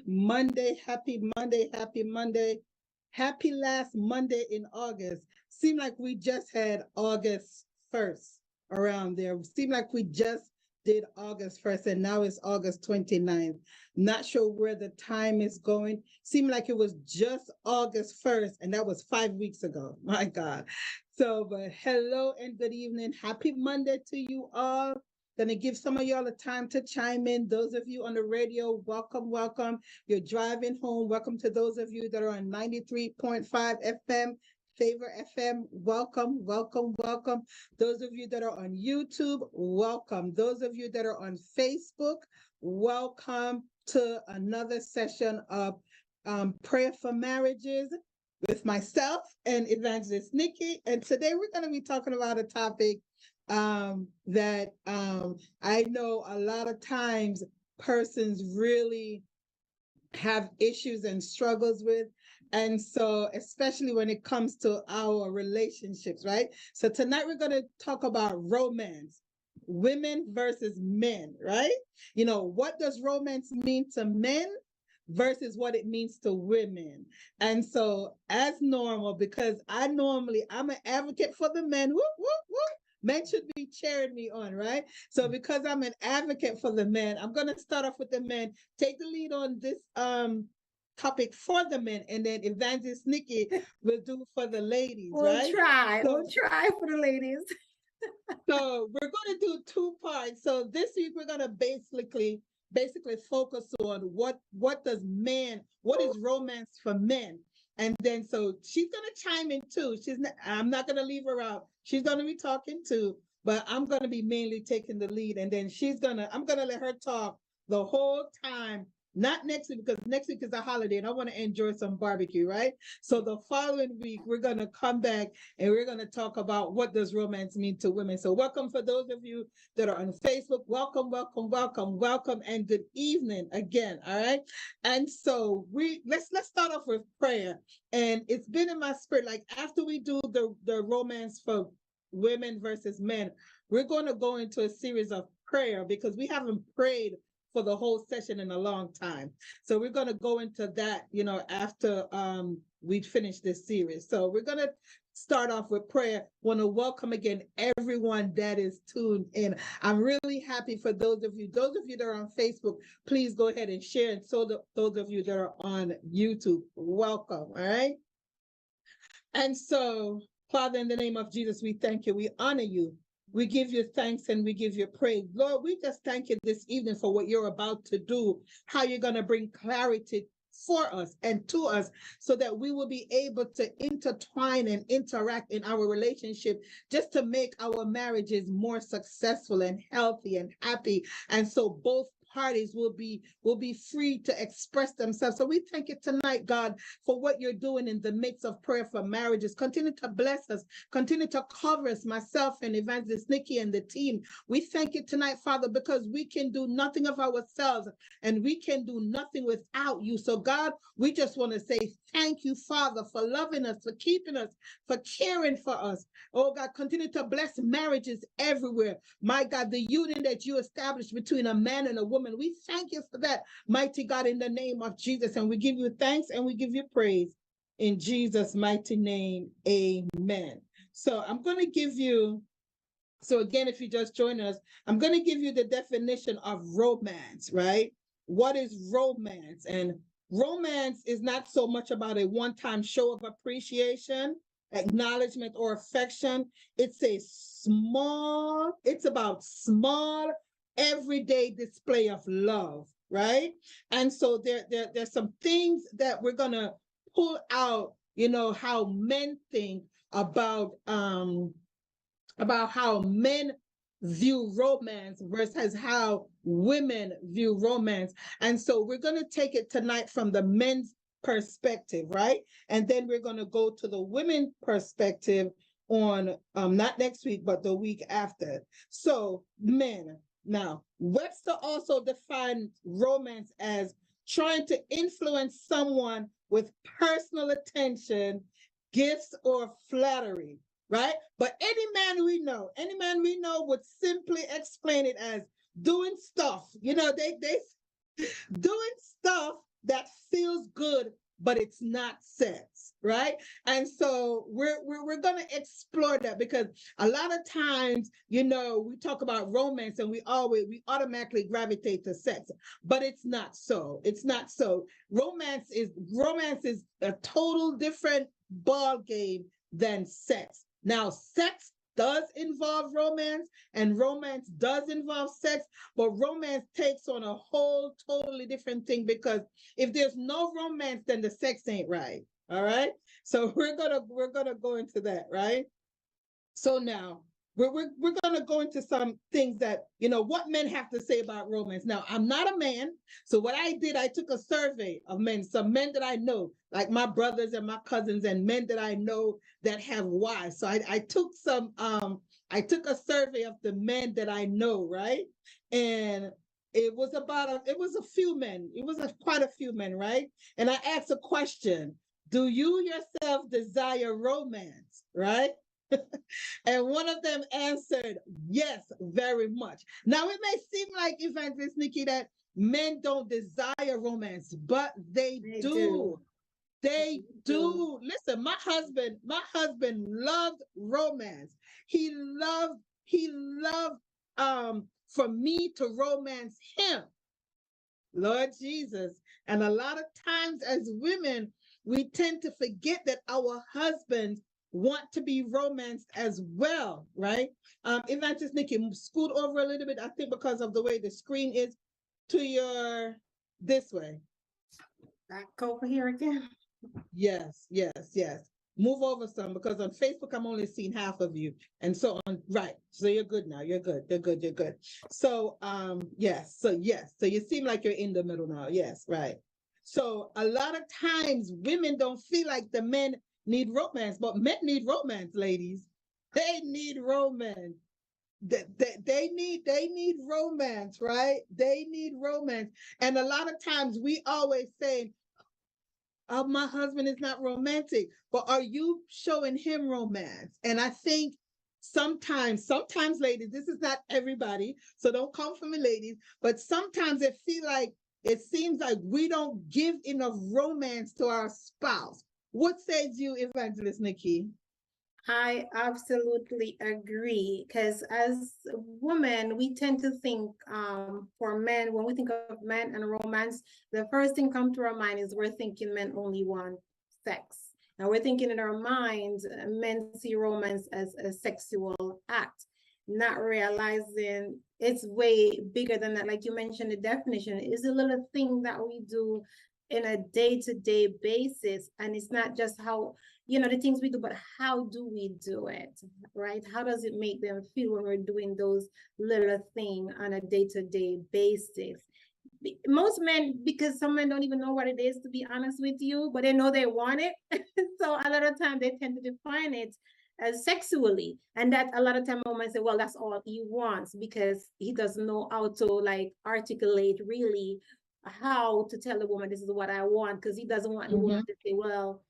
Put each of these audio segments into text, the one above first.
Monday, happy Monday, happy Monday, happy last Monday in August. Seemed like we just had August 1st around there. Seemed like we just did August 1st and now it's August 29th. Not sure where the time is going. Seemed like it was just August 1st and that was 5 weeks ago. My God. So, but hello and good evening. Happy Monday to you all. Gonna give some of y'all the time to chime in. Those of you on the radio, welcome, welcome. You're driving home. Welcome to those of you that are on 93.5 FM, Favor FM. Welcome, welcome, welcome. Those of you that are on YouTube, welcome. Those of you that are on Facebook, welcome to another session of Prayer for Marriages with myself and Evangelist Nikki. And today we're going to be talking about a topic that I know a lot of times persons really have issues and struggles with. And so, especially when it comes to our relationships, right? So tonight we're going to talk about romance, women versus men, right? You know, what does romance mean to men versus what it means to women? And so, as normal, because I'm an advocate for the men, whoop, whoop, whoop. Men should be cheering me on, right? So because I'm an advocate for the men, I'm going to start off with the men, take the lead on this topic for the men, and then Evangelist Nikki will do for the ladies, right? We'll try for the ladies. So we're going to do two parts. So this week we're going to basically focus on what is romance for men. And then so she's going to chime in too. I'm not going to leave her out. She's going to be talking too, but I'm going to be mainly taking the lead. And then I'm going to let her talk the whole time. Not next week, because next week is a holiday and I want to enjoy some barbecue, right? So the following week, we're going to come back and we're going to talk about what does romance mean to women. So welcome for those of you that are on Facebook. Welcome, welcome, welcome, welcome, and good evening again, all right? And so let's start off with prayer. And it's been in my spirit, like after we do the romance for women versus men, we're going to go into a series of prayer because we haven't prayed for the whole session in a long time. So we're going to go into that, after we finish this series. So we're going to start off with prayer. Want to welcome again everyone that is tuned in. I'm really happy for those of you that are on Facebook, please go ahead and share. And so those of you that are on YouTube, welcome, all right? And so, Father, in the name of Jesus, we thank you. We honor you. We give you thanks and we give you praise. Lord, we just thank you this evening for what you're about to do, how you're going to bring clarity for us and to us so that we will be able to intertwine and interact in our relationship just to make our marriages more successful and healthy and happy. And so both parties will be free to express themselves. So we thank you tonight, God, for what you're doing in the midst of prayer for marriages. Continue to bless us. Continue to cover us, myself and Evangelist Nikki and the team. We thank you tonight, Father, because we can do nothing of ourselves and we can do nothing without you. So God, we just want to say thank you, Father, for loving us, for keeping us, for caring for us. Oh God, continue to bless marriages everywhere. My God, the union that you established between a man and a woman, we thank you for that, mighty God, in the name of Jesus. And we give you thanks and we give you praise in Jesus' mighty name. Amen. So I'm going to give you, so again, if you just join us, I'm going to give you the definition of romance, right? What is romance? And romance is not so much about a one-time show of appreciation, acknowledgement, or affection. It's about small, everyday display of love, right? And so there's some things that we're gonna pull out, how men think about how men view romance versus how women view romance. And so we're going to take it tonight from the men's perspective, right? And then we're going to go to the women's perspective on not next week, but the week after. So men. Now, Webster also defined romance as trying to influence someone with personal attention, gifts, or flattery, right? But any man we know would simply explain it as doing stuff. They doing stuff that feels good, but it's not sex, right? And so we're going to explore that, because a lot of times, you know, we talk about romance and we automatically gravitate to sex, but it's not so. It's not so. Romance is a total different ball game than sex. Now, sex does involve romance, and romance does involve sex, but romance takes on a whole totally different thing, because if there's no romance, then the sex ain't right. All right. So we're gonna go into that, right? So now we're gonna go into some things that, you know, what men have to say about romance. Now, I'm not a man, so what I did, I took a survey of men, some men that I know, like my brothers and my cousins, and men that I know that have wives. So I took I took a survey of the men that I know, right? And it was a few men. It was quite a few men, right? And I asked a question: do you yourself desire romance, right? And one of them answered, yes, very much. Now, it may seem like, Evangelist Nikki, that men don't desire romance, but they do. They do. Listen, my husband loved romance. He loved for me to romance him. Lord Jesus. And a lot of times as women, we tend to forget that our husbands want to be romanced as well, right? Evangelist Nikki, scoot over a little bit, I think because of the way the screen is, to your, this way. Back over here again. Yes, yes, yes. Move over some, because on Facebook I'm only seeing half of you. And so on, right. So you're good now. You're good. You're good. You're good. So yes. So yes. So you seem like you're in the middle now. Yes, right. So a lot of times women don't feel like the men need romance, but men need romance, ladies. They need romance. They need romance, right? They need romance. And a lot of times we always say, oh, my husband is not romantic, but are you showing him romance? And I think sometimes, ladies, this is not everybody, so don't come for me, ladies, but sometimes it seems like we don't give enough romance to our spouse. What says you, Evangelist Nikki? I absolutely agree, because as women, we tend to think, for men, when we think of men and romance, the first thing come to our mind is we're thinking men only want sex. And we're thinking in our minds, men see romance as a sexual act, not realizing it's way bigger than that. Like you mentioned, the definition is a little thing that we do in a day-to-day basis. And it's not just how, you know, the things we do, but how do we do it, right? How does it make them feel when we're doing those little things on a day-to-day basis? Most men, because some men don't even know what it is, to be honest with you, but they know they want it. So a lot of time they tend to define it as sexually. And that a lot of time women say, well, that's all he wants, because he doesn't know how to like articulate really how to tell the woman this is what I want, because he doesn't want the woman to say, well,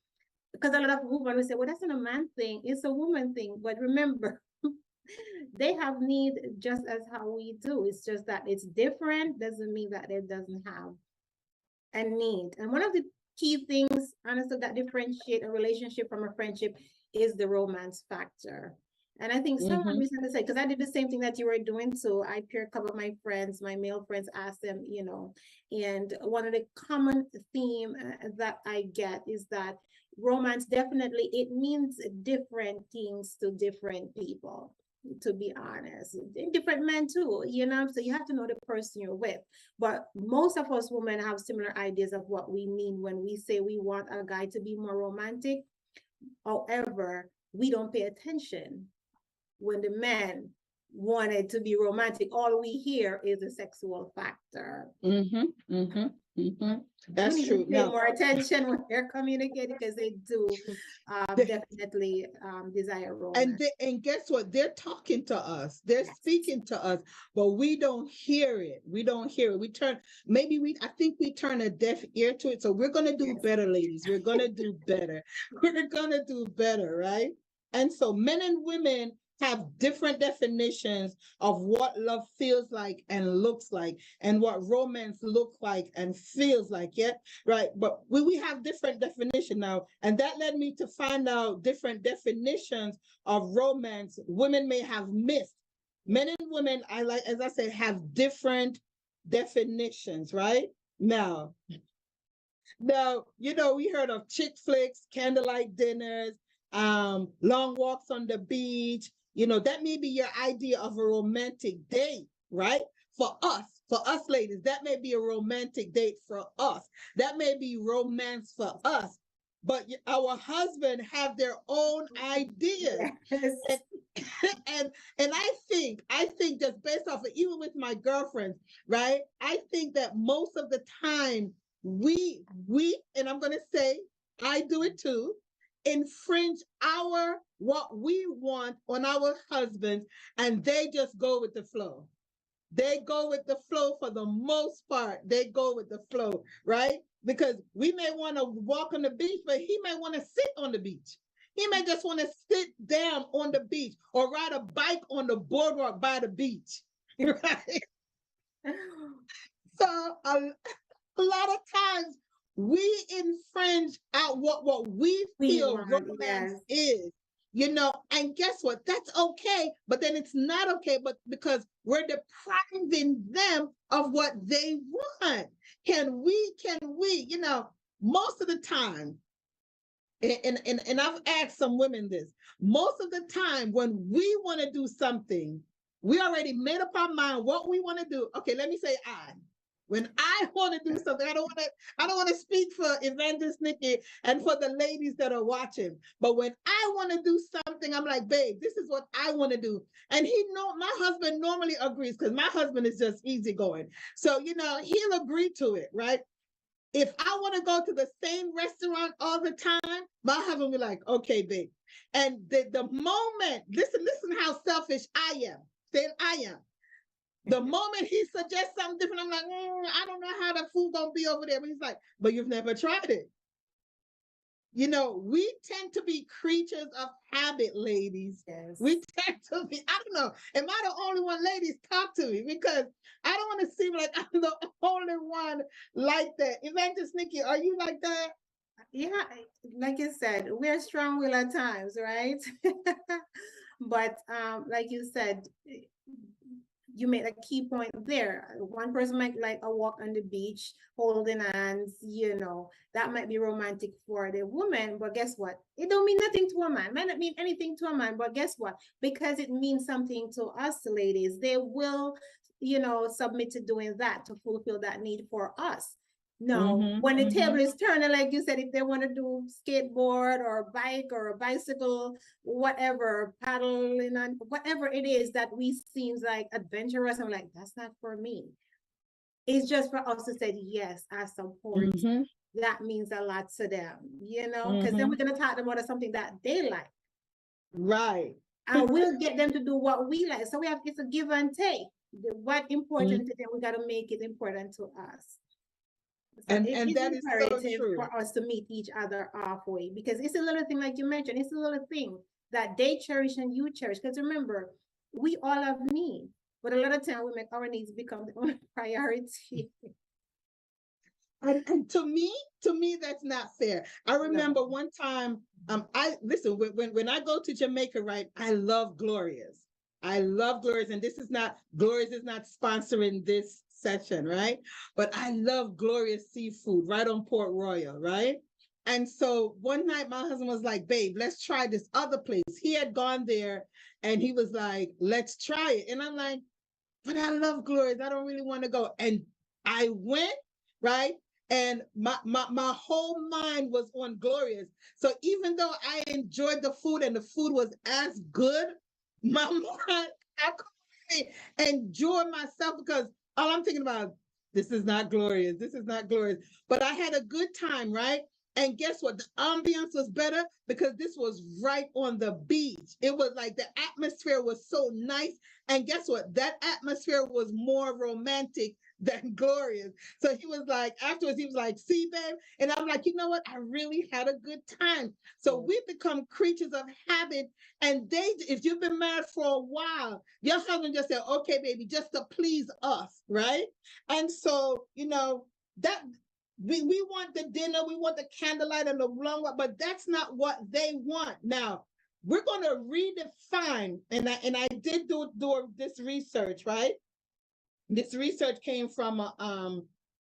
because a lot of women will say, well, that's not a man thing, it's a woman thing. But remember, they have need just as how we do. It's just that it's different, doesn't mean that it doesn't have a need. And one of the key things, honestly, that differentiate a relationship from a friendship is the romance factor. And I think someone recently said, because I did the same thing that you were doing. So I peer a couple of my friends, my male friends, asked them, you know, and one of the common theme that I get is that romance, definitely, it means different things to different people, to be honest. Different men too, you know, so you have to know the person you're with. But most of us women have similar ideas of what we mean when we say we want a guy to be more romantic. However, we don't pay attention when the man wanted to be romantic. All we hear is a sexual factor. That's true. Pay more attention when they're communicating, because they do definitely desire romance. And guess what? They're talking to us. They're speaking to us, but we don't hear it. We don't hear it. I think we turn a deaf ear to it. So we're going to do better, ladies. We're going to do better. We're going to do better, right? And so men and women have different definitions of what love feels like and looks like, and what romance looks like and feels like. Yeah, right. But we have different definition now, and that led me to find out different definitions of romance women may have missed. Men and women, I like, as I said, have different definitions, right? Now, we heard of chick flicks, candlelight dinners, long walks on the beach. That may be your idea of a romantic date, right? For us ladies, that may be a romantic date for us. That may be romance for us. But our husband have their own ideas. Yes. And I think just based off of, even with my girlfriends, right? I think that most of the time we and I'm gonna say I do it too, infringe what we want on our husbands, and they just go with the flow. They go with the flow for the most part. They go with the flow, right? Because we may want to walk on the beach, but he may want to sit on the beach. He may just want to sit down on the beach or ride a bike on the boardwalk by the beach, right? So a lot of times we infringe out what we feel romance is, and guess what? That's okay, but then it's not okay, but because we're depriving them of what they want. Can we, most of the time, and I've asked some women this, most of the time when we want to do something, we already made up our mind what we want to do. Okay, let me say when I want to do something, I don't want to speak for Evangelist Nikki and for the ladies that are watching. But when I want to do something, I'm like, babe, this is what I want to do. And my husband normally agrees, because my husband is just easygoing. So, he'll agree to it, right? If I want to go to the same restaurant all the time, my husband will be like, okay, babe. And the moment, listen how selfish I am. Saying I am. The moment he suggests something different, I'm like, I don't know how the food gonna be over there. But he's like, but you've never tried it. We tend to be creatures of habit, ladies. Yes. We tend to be, I don't know, am I the only one? Ladies, talk to me, because I don't want to seem like I'm the only one like that. Evangelist Nikki, are you like that? Yeah, like you said, we're strong-willed at times, right? But like you said, you made a key point there. One person might like a walk on the beach, holding hands, that might be romantic for the woman, but guess what? It don't mean nothing to a man. Might not mean anything to a man, but guess what? Because it means something to us ladies, they will, submit to doing that to fulfill that need for us. No, when the table is turned, like you said, if they want to do skateboard or bike or a bicycle, whatever, paddling and whatever it is that we seems like adventurous, I'm like, that's not for me. It's just for us to say, yes, I support. That means a lot to them, because then we're going to talk about something that they like. Right. And we'll get them to do what we like. So it's a give and take. What important to them, we got to make it important to us. So and that is so true for us to meet each other halfway, because it's a little thing, like you mentioned, it's a little thing that they cherish and you cherish. Because remember, we all have needs, but a lot of time we make our needs become the only priority. And to me, that's not fair. I remember one time, when I go to Jamaica, right, I love Gloria's. And Gloria's is not sponsoring this session, right? But I love Gloria's seafood right on Port Royal, right? And so one night my husband was like, babe, let's try this other place. He had gone there and he was like, let's try it. And I'm like, but I love Gloria's. I don't really want to go. And I went, right? And my whole mind was on Gloria's. So even though I enjoyed the food and the food was as good, my mind, I couldn't really enjoy myself, because all I'm thinking about, this is not Gloria's. This is not Gloria's. But I had a good time, right? And guess what? The ambiance was better because this was right on the beach. It was like the atmosphere was so nice. And guess what? That atmosphere was more romantic than glorious. So he was like, afterwards, he was like, see, babe. And I'm like, you know what? I really had a good time. So we become creatures of habit. And if you've been married for a while, your husband just said, okay, baby, just to please us, right? And so, that we want the dinner, we want the candlelight and the long walk, but that's not what they want. Now, we're going to redefine, and I did do this research, right? This research came from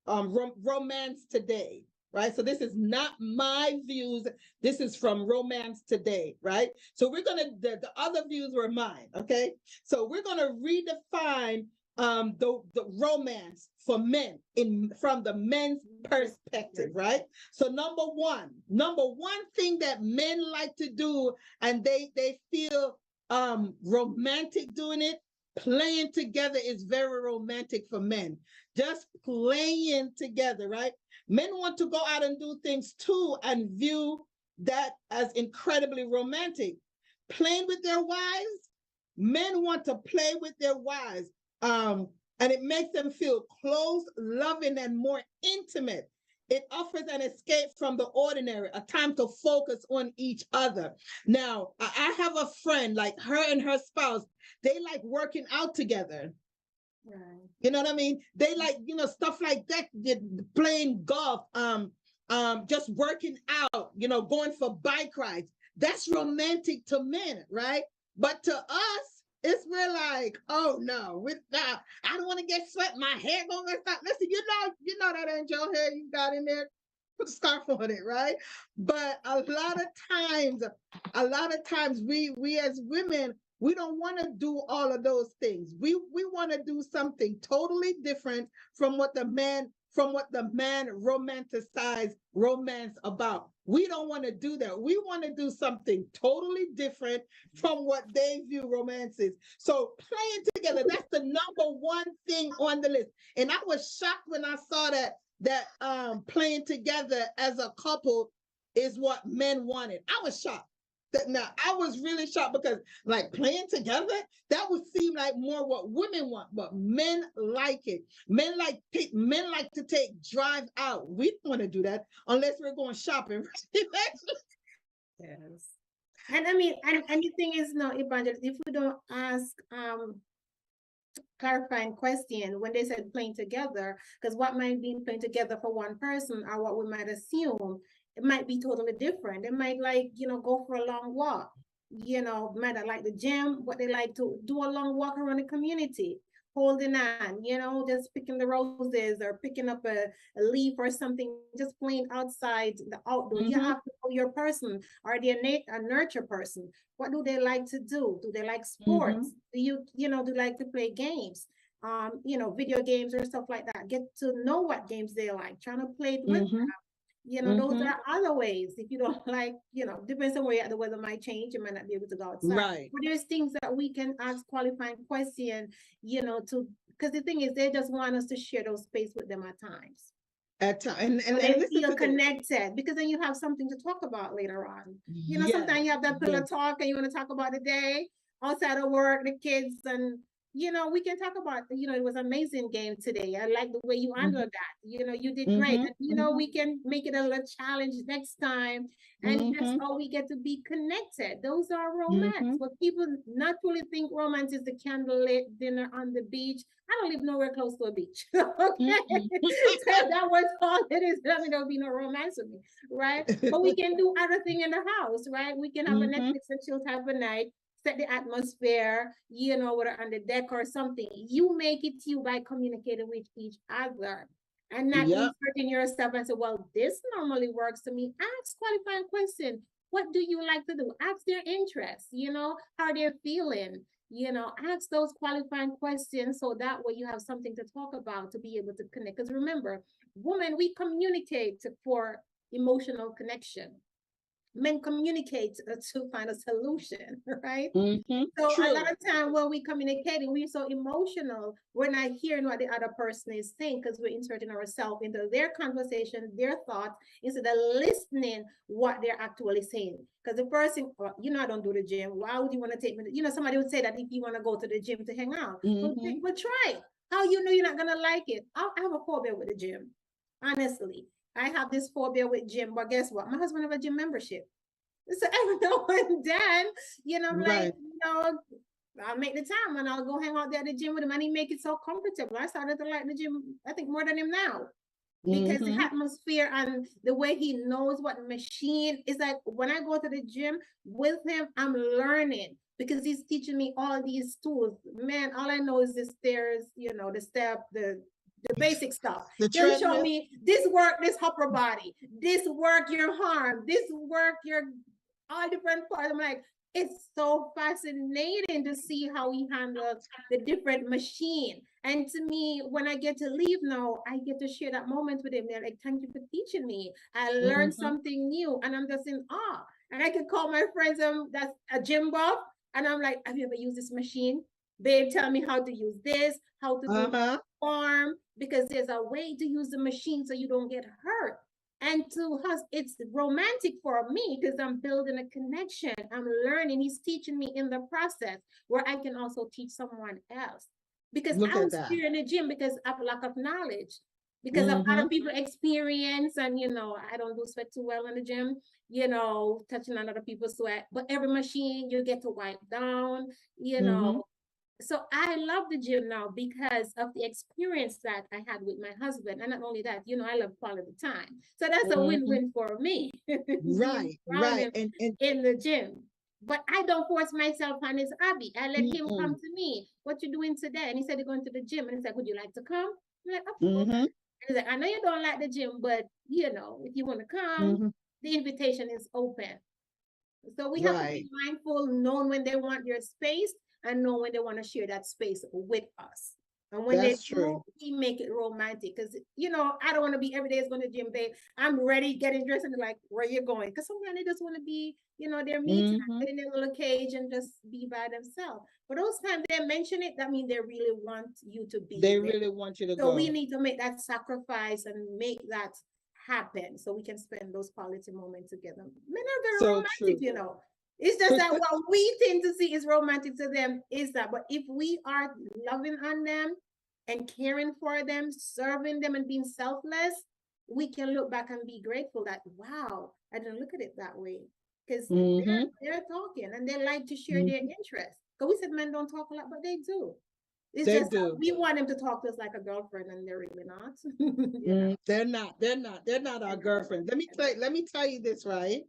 Romance Today, right? So this is not my views. This is from Romance Today, right? So the other views were mine, okay? So we're gonna redefine the romance for men from the men's perspective, right? So number one thing that men like to do, and they feel romantic doing it. Playing together is very romantic for men. Just playing together, right? Men want to go out and do things too and view that as incredibly romantic. Playing with their wives, men want to play with their wives. And it makes them feel close, loving, and more intimate. It offers an escape from the ordinary, a time to focus on each other. Now, I have a friend, like her and her spouse, they like working out together. Right. You know what I mean? They like, stuff like that, playing golf, just working out, going for bike rides. That's romantic to men, right? But to us, we're like, oh no, I don't want to get sweat. My hair gonna get stuck. Listen, you know that ain't your hair you got in there. Put a scarf on it, right? But a lot of times we as women, we don't want to do all of those things. We want to do something totally different from what the man romanticized romance about. We don't want to do that. We want to do something totally different from what they view romance is. So playing together, that's the number one thing on the list. And I was shocked when I saw that playing together as a couple is what men wanted. I was shocked. Now, I was really shocked because like playing together, that would seem like more what women want, but men like it. Men like to take drive out. We don't want to do that unless we're going shopping. Yes. And I mean, and the thing is, no, Evangelist, if we don't ask clarifying question when they said playing together, because what might be playing together for one person or what we might assume, it might be totally different. They might like, go for a long walk, might not like the gym, but they like to do a long walk around the community, holding on, just picking the roses or picking up a leaf or something, just playing outside the outdoor. You have to know your person. Are they a nurture person? What do they like to do? Do they like sports? Do do like to play games? Video games or stuff like that. Get to know what games they like, trying to play it with them. Those are other ways. If you don't like, depends on where you're at, the weather might change. You might not be able to go outside. Right. But there's things that we can ask qualifying question, because the thing is, they just want us to share those space with them at times. And they feel connected, because then you have something to talk about later on. Sometimes you have that pillow talk and you want to talk about the day outside of work, the kids, and we can talk about, it was an amazing game today. I like the way you handled that. You did great. And, we can make it a little challenge next time. And that's how we get to be connected. Those are romance. But people naturally think romance is the candlelit dinner on the beach. I don't live nowhere close to a beach. Okay. So that was all it is. I mean, there'll be no romance with me, right? But we can do other thing in the house, right? We can have a Netflix and chill type of night. Set the atmosphere, whether on the deck or something. You make it to you by communicating with each other and not inserting yourself and say, well, this normally works to me. Ask qualifying question. What do you like to do? Ask their interests, how they're feeling, ask those qualifying questions so that way you have something to talk about to be able to connect. Because remember, women, we communicate for emotional connection. Men communicate to find a solution, right? So true. A lot of time when we communicating, we're so emotional, we're not hearing what the other person is saying because we're inserting ourselves into their conversation, their thoughts, instead of listening what they're actually saying. Because the person, I don't do the gym. Why would you want to take me? Somebody would say that if you want to go to the gym to hang out, but try. How you know you're not gonna like it? I have a phobia with the gym. Honestly, I have this phobia with gym. But guess what? My husband have a gym membership. So every now and then, I'm like, Right. I'll make the time and I'll go hang out there at the gym with him, and he make it so comfortable. I started to like the gym, I think, more than him now, because the Mm-hmm. atmosphere and the way he knows what machine is. Like when I go to the gym with him, I'm learning because he's teaching me all these tools. Man, all I know is the stairs, the step, the basic stuff. The He'll show treadmill. me this work, this upper body, this work your arm, this work your all different parts. I'm like, it's so fascinating to see how he handles the different machine. And to me, when I get to leave now, I get to share that moment with him. They're like, thank you for teaching me. I learned Mm-hmm. something new. And I'm just in awe. And I can call my friends that's a gym buff. And I'm like, have you ever used this machine? Babe, tell me how to use this, how to do Uh-huh. arm, because there's a way to use the machine so you don't get hurt. And to us, it's romantic for me because I'm building a connection. I'm learning. He's teaching me in the process where I can also teach someone else. Because Look I at was that. here in the gym because of lack of knowledge, because of Mm-hmm. other people experience. And, I don't do sweat too well in the gym, touching on other people's sweat. But every machine you get to wipe down, you Mm-hmm. know, so I love the gym now because of the experience that I had with my husband. And not only that, I love quality time. So that's a Mm-hmm. win-win for me, being Right, around right. him And in the gym. But I don't force myself on his hobby. I let him come mm-mm. to me. What you doing today? And he said, he's going to the gym. And he said, would you like to come? I'm like, of course. Mm-hmm. And he's like, I know you don't like the gym, but if you want to come, Mm-hmm. the invitation is open. So we have to Right. be mindful, knowing when they want your space and know when they want to share that space with us. And when they That's do, true. we make it romantic. Because, I don't want to be every day is going to gym, babe. I'm ready, getting dressed, and they're like, where you going? Because sometimes they just want to be, their me time, Mm-hmm. get in their little cage and just be by themselves. But those times they mention it, that means they really want you to be They there. really want you to So we go. need to make that sacrifice and make that happen so we can spend those quality moments together. Men are very So romantic, true. It's just that what we tend to see is romantic to them is that, but if we are loving on them and caring for them, serving them and being selfless, we can look back and be grateful that, wow, I didn't look at it that way. Because Mm-hmm. they're talking and they like to share their Mm-hmm. interests. Because we said men don't talk a lot, but they do. It's They just that do. we want them to talk to us like a girlfriend, and they're really not. They're not. They're not. They're not our girlfriends. Let me tell you this, right?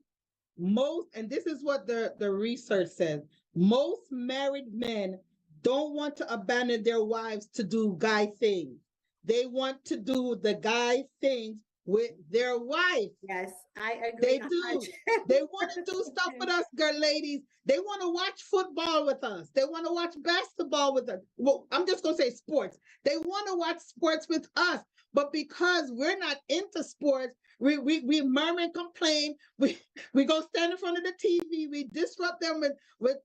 Most, and this is what the research says, most married men don't want to abandon their wives to do guy things. They want to do the guy things with their wife. Yes, I agree They a do. They want to do stuff with 100%. us, girl, ladies. They want to watch football with us. They want to watch basketball with us. Well, I'm just going to say sports. They want to watch sports with us. But because we're not into sports, we murmur and complain. We go stand in front of the TV. We disrupt them with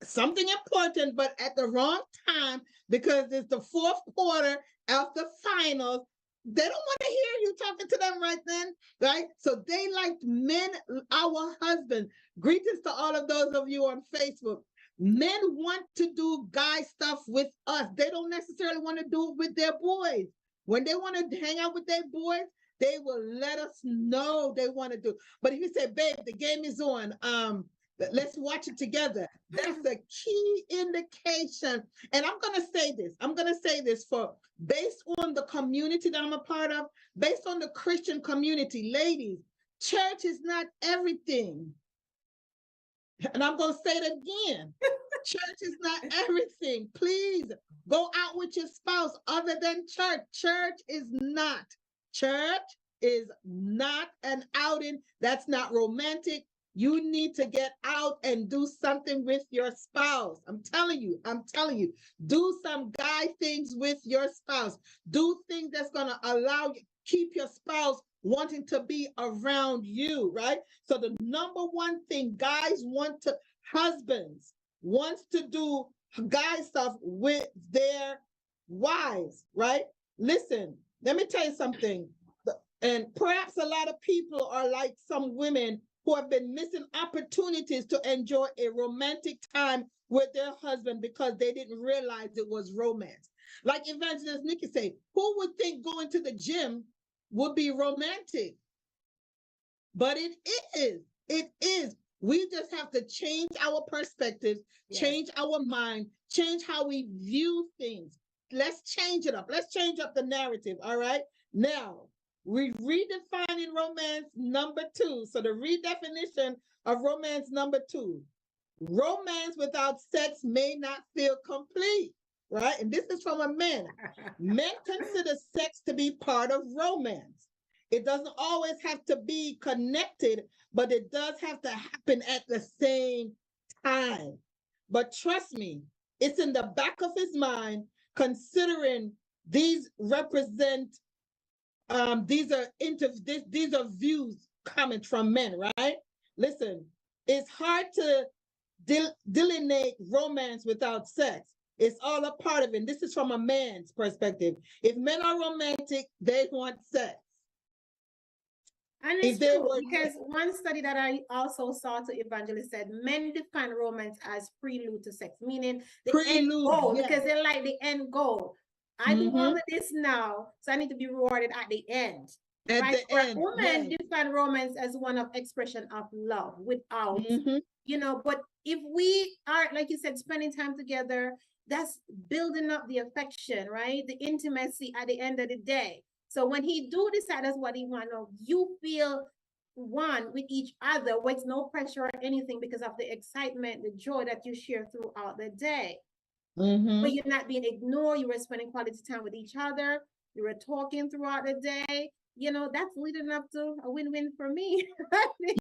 something important, but at the wrong time because it's the fourth quarter of the finals. They don't want to hear you talking to them right then, right? So they like men, our husband. Greetings to all of those of you on Facebook. Men want to do guy stuff with us. They don't necessarily want to do it with their boys. When they want to hang out with their boys, they will let us know they want to do. But if you say, babe, the game is on, let's watch it together. That's a key indication. And I'm gonna say this. I'm gonna say this for based on the community that I'm a part of, based on the Christian community, ladies, church is not everything. And I'm going to say it again. Church is not everything. Please go out with your spouse other than church. Church is not an outing. That's not romantic. You need to get out and do something with your spouse. I'm telling you, do some guy things with your spouse. Do things that's going to allow you, keep your spouse wanting to be around you, right? So the number one thing guys want to, husbands wants to do guy stuff with their wives, right? Listen, let me tell you something. And perhaps a lot of people are like some women who have been missing opportunities to enjoy a romantic time with their husband because they didn't realize it was romance. Like Evangelist Nikki say, who would think going to the gym would be romantic? But it is. It is. We just have to change our perspectives, change our mind, change how we view things. Let's change it up. Let's change up the narrative. All right. Now, we redefining romance number 2. So the redefinition of romance number 2. Romance without sex may not feel complete. Right. And this is from a man. Men consider sex to be part of romance. It doesn't always have to be connected, but it does have to happen at the same time. But trust me, it's in the back of his mind, considering these represent, these are views coming from men, right? Listen, it's hard to delineate romance without sex. It's all a part of it. And this is from a man's perspective. If men are romantic, they want sex. And it's true, because one study that I also saw to Evangelist said men define romance as prelude to sex, meaning the end goal, because they like the end goal. I do all of this now, so I need to be rewarded at the end. At right? the end, women define romance as one of expression of love without, but if we are, like you said, spending time together, that's building up the affection, right? The intimacy at the end of the day. So when he do decide that's what he want, you feel one with each other with no pressure or anything because of the excitement, the joy that you share throughout the day. But you're not being ignored. You were spending quality time with each other. You were talking throughout the day. That's leading up to a win-win for me. Let me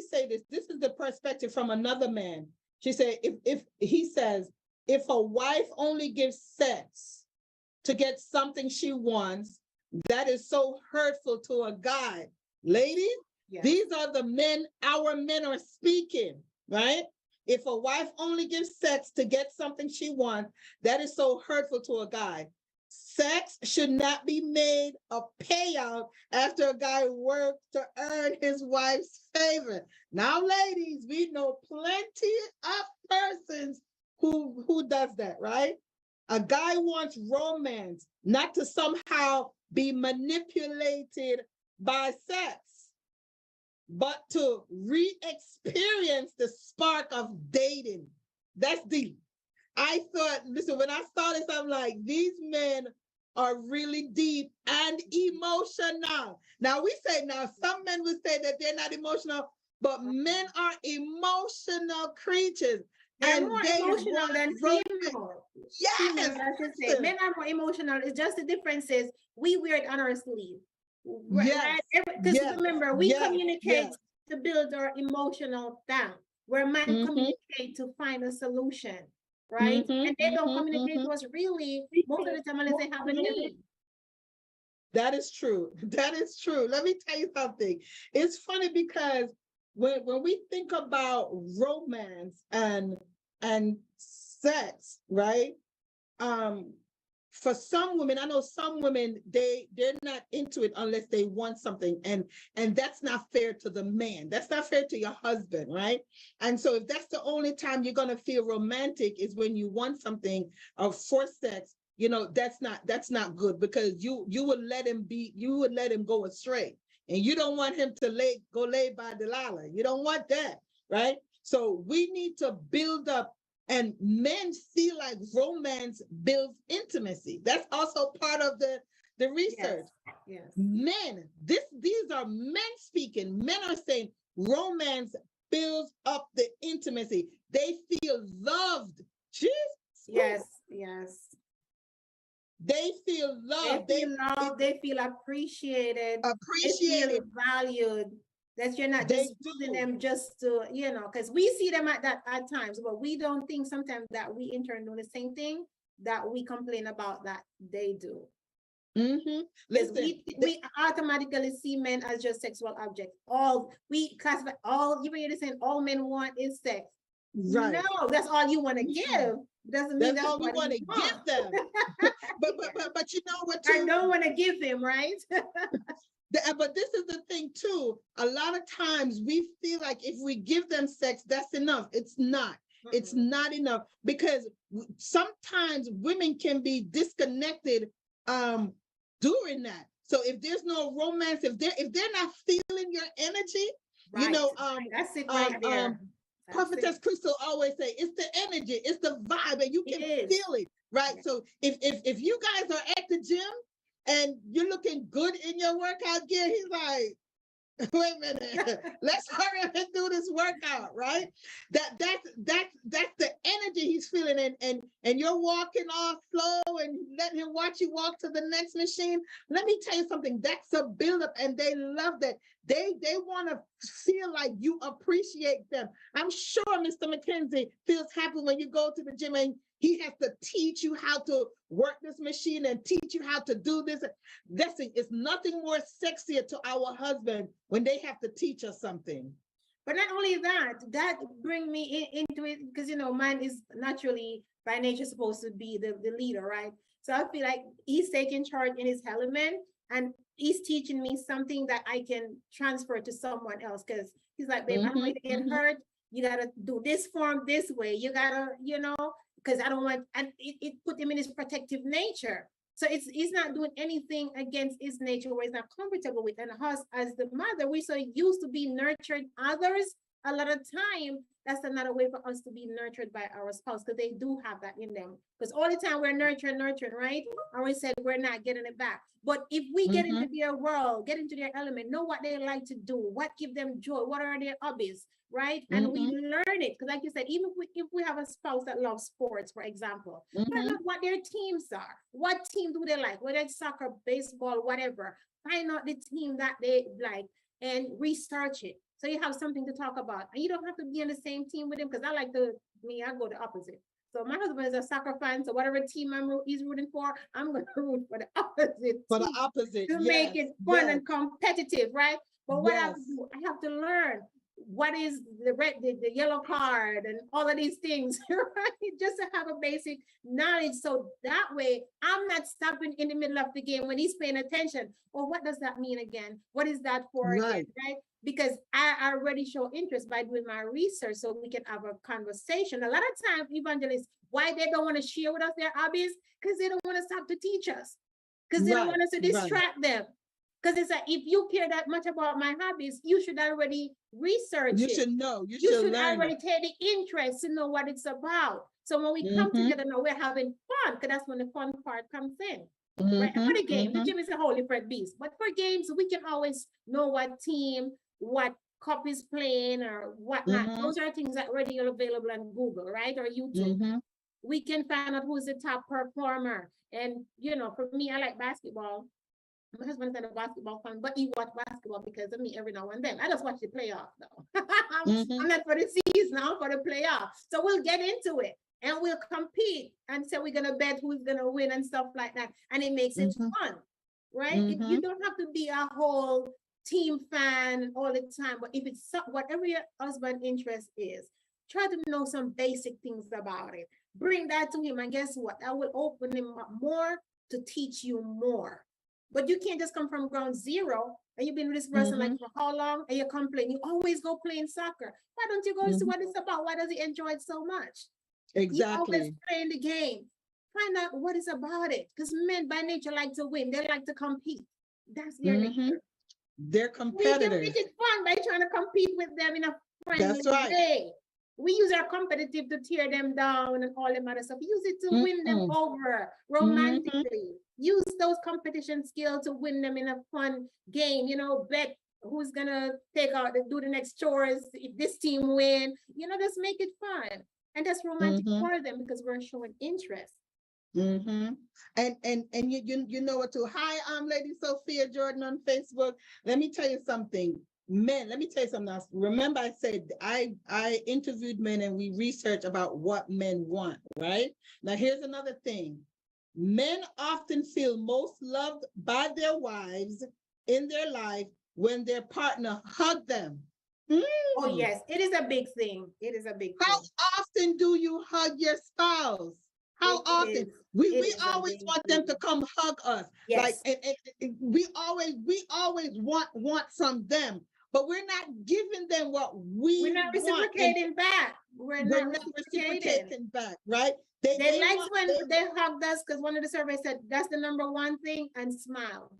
say this. This is the perspective from another man. She said, if he says, if a wife only gives sex to get something she wants, that is so hurtful to a guy. Ladies, these are the men, our men are speaking, right? If a wife only gives sex to get something she wants, that is so hurtful to a guy. Sex should not be made a payout after a guy works to earn his wife's favor. Now, ladies, we know plenty of persons who does that, right? A guy wants romance, not to somehow be manipulated by sex, but to re-experience the spark of dating. That's deep. I thought, listen, when I saw this, I'm like, these men are really deep and emotional. Now some men would say that they're not emotional, but men are emotional creatures. They're more emotional than female. Yes. Men are more emotional. It's just the difference is we wear it on our sleeve. Right? Because remember, we communicate to build our emotional thing, where men communicate to find a solution, right? And they don't communicate to us really most of the time unless they have a need. That is true. That is true. Let me tell you something. It's funny because when we think about romance and sex, right? For some women, I know some women, they're not into it unless they want something, and that's not fair to the man. That's not fair to your husband, right? And so if that's the only time you're gonna feel romantic is when you want something for sex, that's not good, because you would let him go astray, and you don't want him to lay by Delilah. You don't want that, right? So we need to build up. And men feel like romance builds intimacy. That's also part of the research. Yes. Men, these are men speaking. Men are saying romance builds up the intimacy. They feel loved. Jesus. Yes. They feel loved. They feel loved. They feel appreciated. They feel valued. That you're not just using them just to, because we see them at times, but we don't think sometimes that we in turn do the same thing that we complain about that they do. Listen, we automatically see men as just sexual objects. We classify even you're saying all men want is sex. Right. No, that's all you want to give. Doesn't mean that's all we want to give them. but you know what? I don't want to give him, right? But this is the thing too. A lot of times we feel like if we give them sex, that's enough. It's not. It's not enough, because sometimes women can be disconnected during that. So if there's no romance, if they're not feeling your energy, you know, that's it right there. Prophetess Crystal always say it's the energy, it's the vibe, and you can feel it, right? Yeah. So if you guys are at the gym and you're looking good in your workout gear, he's like, wait a minute, let's hurry up and do this workout, right? That's the energy he's feeling, and you're walking off slow and letting him watch you walk to the next machine. Let me tell you something, that's a buildup, and they love that. They want to feel like you appreciate them. I'm sure Mr. McKenzie feels happy when you go to the gym and he has to teach you how to work this machine and teach you how to do this. Listen, it's nothing more sexier to our husband when they have to teach us something. But not only that, that bring me into it, because, you know, man is naturally by nature supposed to be the leader, right? So I feel like he's taking charge in his element, and he's teaching me something that I can transfer to someone else, because he's like, babe, I don't want you to get hurt. You got to do this form this way. You got to, you know, because I don't want, and it put him in his protective nature. So he's not doing anything against his nature where he's not comfortable with. And us as the mother, we're so used to be nurtured others. A lot of time, that's another way for us to be nurtured by our spouse, because they do have that in them. Because all the time we're nurturing, right? And we said we're not getting it back. But if we get into their world, get into their element, know what they like to do, what give them joy, what are their hobbies, right? And we learn it. Because like you said, even if we have a spouse that loves sports, for example, find out what their teams are. What team do they like? Whether it's soccer, baseball, whatever. Find out the team that they like and research it. So you have something to talk about. And you don't have to be on the same team with him, because I go the opposite. So my husband is a soccer fan, so whatever team he's rooting for, I'm going to root for the opposite. For the opposite, to make it fun and competitive, right? But what I have to do, I have to learn what is the red, the yellow card, and all of these things, right? Just to have a basic knowledge, so that way I'm not stopping in the middle of the game when he's paying attention. Well, what does that mean again? What is that for again, right? Because I already show interest by doing my research, so we can have a conversation. A lot of times, evangelists, why they don't want to share with us their hobbies? Because they don't want to stop to teach us. Because they don't want us to distract them. Because it's like, if you care that much about my hobbies, you should already research it. You should know. You should learn already take the interest to know what it's about. So when we come together now, we're having fun, because that's when the fun part comes in. Right? For the game, the gym is a whole different beast. But for games, we can always know what team, what cup is playing, or whatnot. Those are things that are already available on Google, right? Or YouTube. We can find out who's the top performer. And, you know, for me, I like basketball. My husband's not a basketball fan, but he watch basketball because of me every now and then. I just watch the playoff, though. I'm not for the season, I'm for the playoff. So we'll get into it and we'll compete and say we're going to bet who's going to win and stuff like that. And it makes it fun, right? You don't have to be a whole team fan all the time, but if it's whatever your husband's interest is, try to know some basic things about it. Bring that to him, and guess what? That will open him up more to teach you more. But you can't just come from ground zero and you've been with this person like for how long, and you complain. You always go playing soccer. Why don't you go see what it's about? Why does he enjoy it so much? Exactly. He always playing the game. Find out what is about it. Because men by nature like to win. They like to compete. That's their nature. They're competitors. We can make it fun by trying to compete with them in a friendly way. We use our competitive to tear them down and all them other stuff. Use it to win them over romantically. Use those competition skills to win them in a fun game. You know, bet who's gonna do the next chores if this team win. You know, just make it fun. And that's romantic for them, because we're showing interest. And you know what too. Hi, Lady Sophia Jordan on Facebook. Let me tell you something. Men, let me tell you something else. Remember, I said I interviewed men and we researched about what men want, right? Now, here's another thing. Men often feel most loved by their wives in their life when their partner hug them. Oh, yes. It is a big thing. It is a big thing. How often do you hug your spouse? How often? We It is a always big want them to deal. come hug us. Like, Yes. and we always want from them, but we're not giving them what We're we not want, and reciprocating back. We're we're not not reciprocating. reciprocating back, right? They They likes want when they hugged us because one of the surveys said that's the number one thing, and smile.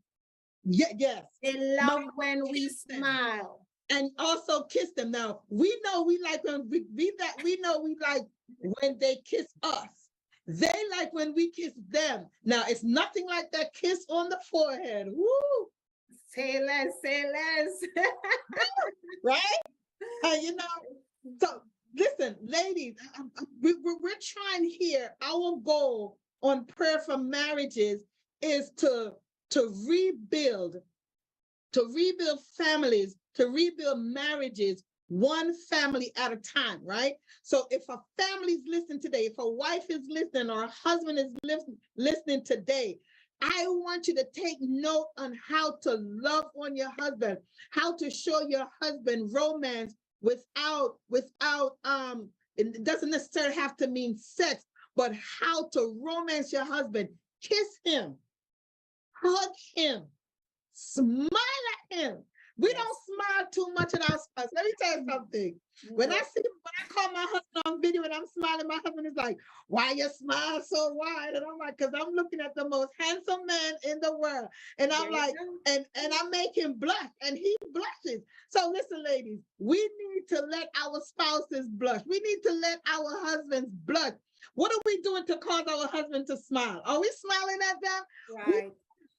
yes. They My love when we kiss them. smile. And also kiss them. Now we know we like when we know we like when they kiss us. They like when we kiss them. Now it's nothing like that kiss on the forehead. Woo! Say less, say less. Right? You know, so listen, ladies, we're trying here. Our goal on prayer for marriages is to rebuild, families, to rebuild marriages, one family at a time, right? So if a family's listening today, if a wife is listening or a husband is listening today, I want you to take note on how to love on your husband, how to show your husband romance without it doesn't necessarily have to mean sex, but how to romance your husband. Kiss him, hug him, smile at him. We Yes. don't smile too much at our spouse. Let me tell you something. When I call my husband on video and I'm smiling, my husband is like, "Why you smile so wide?" And I'm like, "Because I'm looking at the most handsome man in the world." And I'm like, and I make him blush, and he blushes. So listen, ladies, we need to let our spouses blush. We need to let our husbands blush. What are we doing to cause our husband to smile? Are we smiling at them? Right.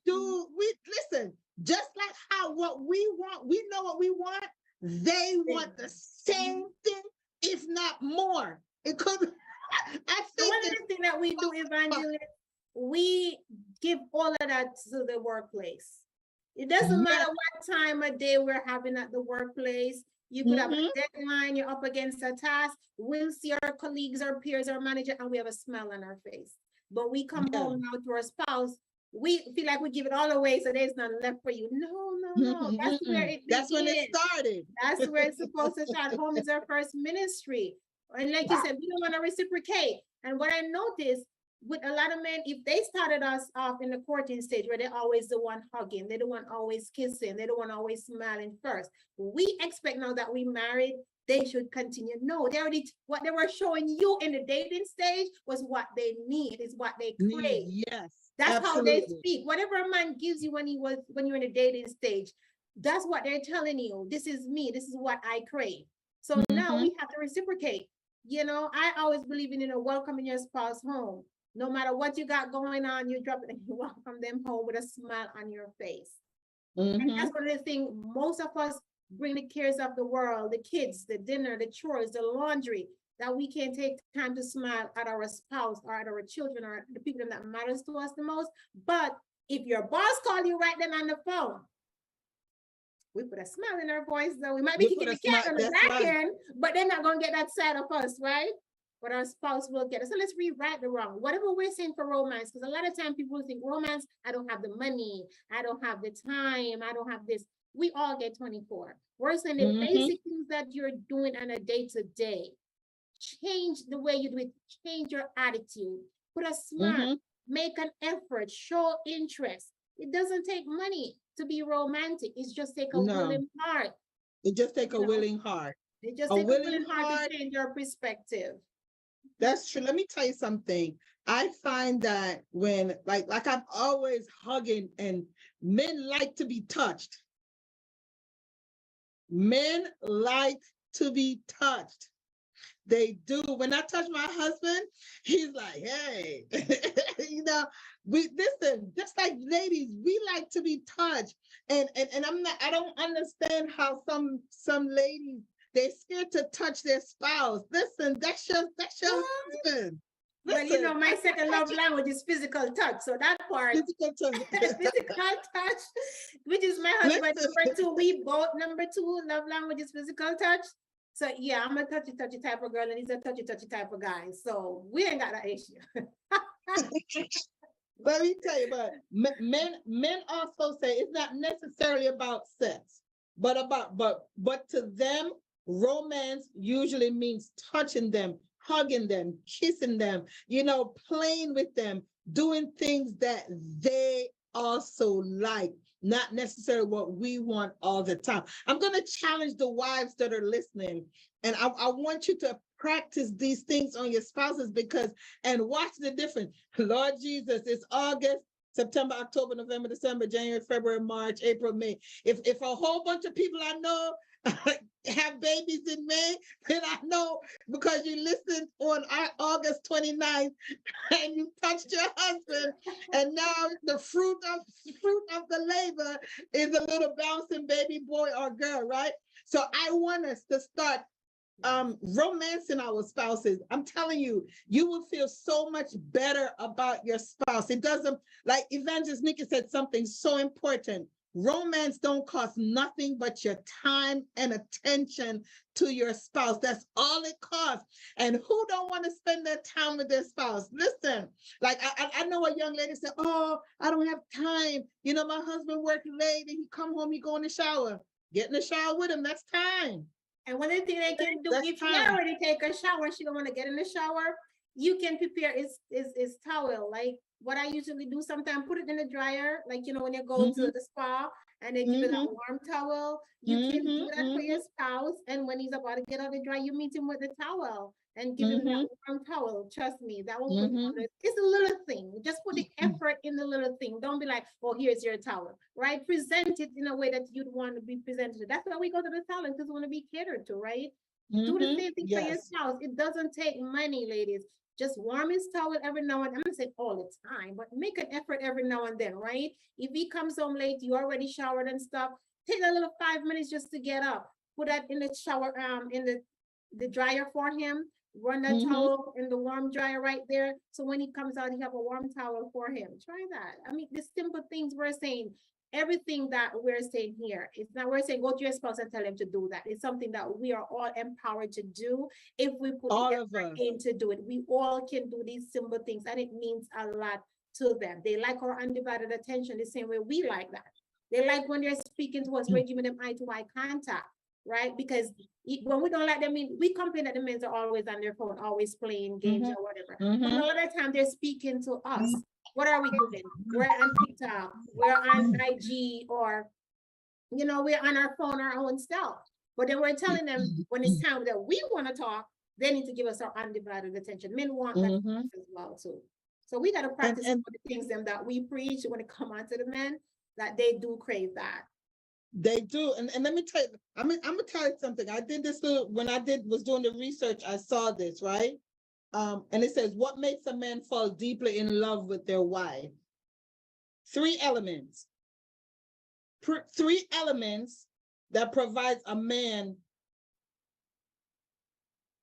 We listen, just like how what we want, we know what we want, they want the same thing, if not more. It could I think One of the things that we do, Evangelist, we give all of that to the workplace. It doesn't matter what time of day we're having at the workplace. You could have a deadline, you're up against a task. We'll see our colleagues, our peers, our manager, and we have a smile on our face. But we come home now to our spouse, we feel like we give it all away, so there's none left for you. No. That's where it begins. That's when it started. That's where it's supposed to start. Home is our first ministry. And like you said, we don't want to reciprocate. And what I noticed with a lot of men, if they started us off in the courting stage where they're always the one hugging, they're the one always kissing, they're the one always smiling first. We expect now that we married, they should continue. No, they already, what they were showing you in the dating stage was what they need, is what they crave. Yes. That's absolutely how they speak. Whatever a man gives you when you're in the dating stage, that's what they're telling you. This is me. This is what I crave. So now we have to reciprocate. You know, I always believe in welcoming your spouse home. No matter what you got going on, you drop it and you welcome them home with a smile on your face. And that's one of the things, most of us bring the cares of the world, the kids, the dinner, the chores, the laundry, that we can't take time to smile at our spouse or at our children or the people that matters to us the most. But if your boss calls you right then on the phone, we put a smile in our voice, though. We might be kicking the cat on the back end, but they're not going to get that side of us, right? But our spouse will get it. So let's rewrite the wrong. Whatever we're saying for romance, because a lot of times people think romance, I don't have the money, I don't have the time, I don't have this. We all get 24. We're saying the basic things that you're doing on a day-to-day. Change the way you do it, change your attitude, put a smile, make an effort, show interest. It doesn't take money to be romantic. It's just take a willing heart. It just take a willing heart. It just take a willing heart to change your perspective. That's true. Let me tell you something. I find that when like I'm always hugging, and men like to be touched. Men like to be touched. They do. When I touch my husband, he's like, "Hey," you know. We listen. Just like ladies, we like to be touched, and I'm not. I don't understand how some ladies, they're scared to touch their spouse. Listen, that's your husband. Well, you know, my second love language is physical touch. So that part, physical touch, which is my husband. Number two, we both number two love language is physical touch. So yeah, I'm a touchy type of girl, and he's a touchy type of guy. So we ain't got that issue. Let me tell you, but men also say it's not necessarily about sex, but to them, romance usually means touching them, hugging them, kissing them, you know, playing with them, doing things that they also like, not necessarily what we want all the time. I'm going to challenge the wives that are listening, and I want you to practice these things on your spouses, because, and watch the difference. Lord Jesus, it's August, September, October, November, December, January, February, March, April, May. If a whole bunch of people I know have babies in May, then I know, because you listened on August 29th and you touched your husband, and now the fruit of the labor is a little bouncing baby boy or girl, right? So I want us to start romancing our spouses. I'm telling you, you will feel so much better about your spouse. It doesn't, like Evangelist Nikki said something so important. Romance don't cost nothing but your time and attention to your spouse. That's all it costs. And who don't want to spend their time with their spouse? Listen, like I know a young lady said, "Oh, I don't have time. You know, my husband worked late and he come home, he go in the shower." Get in the shower with him. That's time. And one of the things they can do, if you already take a shower, she don't want to get in the shower, you can prepare is towel. Like what I usually do sometimes, put it in the dryer, like when you go to the spa and they give you that warm towel, you can do that for your spouse. And when he's about to get out of the dryer, you meet him with the towel and give him that warm towel. Trust me, that will put on it. It's a little thing. Just put the effort in the little thing. Don't be like, "Oh, here's your towel," right? Present it in a way that you'd want to be presented. That's why we go to the salon, because we want to be catered to, right? Do the same thing for your spouse. It doesn't take money, ladies. Just warm his towel every now and then. I'm gonna say all the time, but make an effort every now and then, right? If he comes home late, you already showered and stuff, take a little 5 minutes just to get up. Put that in the shower, in the dryer for him. Run that towel in the warm dryer right there. So when he comes out, you have a warm towel for him. Try that. I mean, the simple things we're saying, everything that we're saying here, it's not we're saying go to your spouse and tell him to do that. It's something that we are all empowered to do if we put all the effort in to do it. We all can do these simple things, and it means a lot to them. They like our undivided attention the same way we like that. They like when they're speaking to us, we're giving them eye-to-eye contact, right? Because when we don't let them in, we complain that the men are always on their phone, always playing games or whatever. But a lot of the time they're speaking to us. What are we doing? We're on TikTok, we're on IG, or we're on our phone, our own stuff. But then we're telling them when it's time that we want to talk, they need to give us our undivided attention. Men want that as well too. So we got to practice some of the things them that we preach when it comes on to the men, that they do crave that. They do. And let me tell you, I'm gonna tell you something. I did this when I was doing the research, I saw this, right? And it says, what makes a man fall deeply in love with their wife? 3 elements. 3 elements that provides a man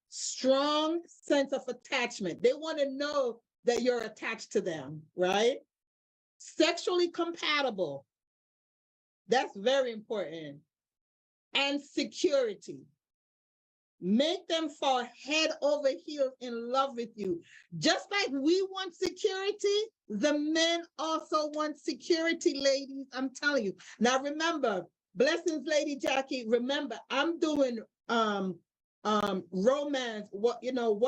strong sense of attachment. They want to know that you're attached to them, right? Sexually compatible. That's very important. And security. Make them fall head over heels in love with you. Just like we want security, the men also want security, ladies. I'm telling you. Now remember, blessings, Lady Jackie. Remember, I'm doing romance, what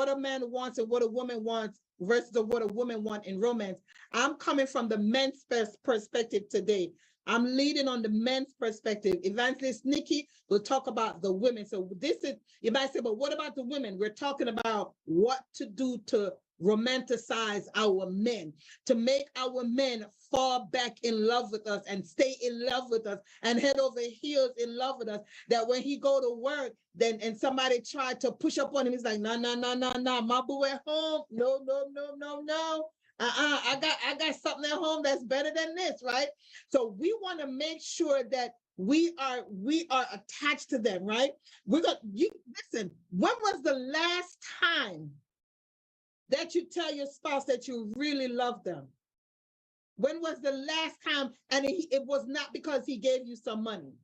a man wants and what a woman wants versus what a woman wants in romance. I'm coming from the men's perspective today. I'm leading on the men's perspective. Evangelist Nikki will talk about the women. So this is, you might say, but what about the women? We're talking about what to do to romanticize our men, to make our men fall back in love with us and stay in love with us and head over heels in love with us, that when he go to work, then and somebody tried to push up on him, he's like, no, my boo at home. No. I got something at home that's better than this, right? So we want to make sure that we are attached to them, right? Listen, when was the last time that you tell your spouse that you really love them? When was the last time? And it was not because he gave you some money.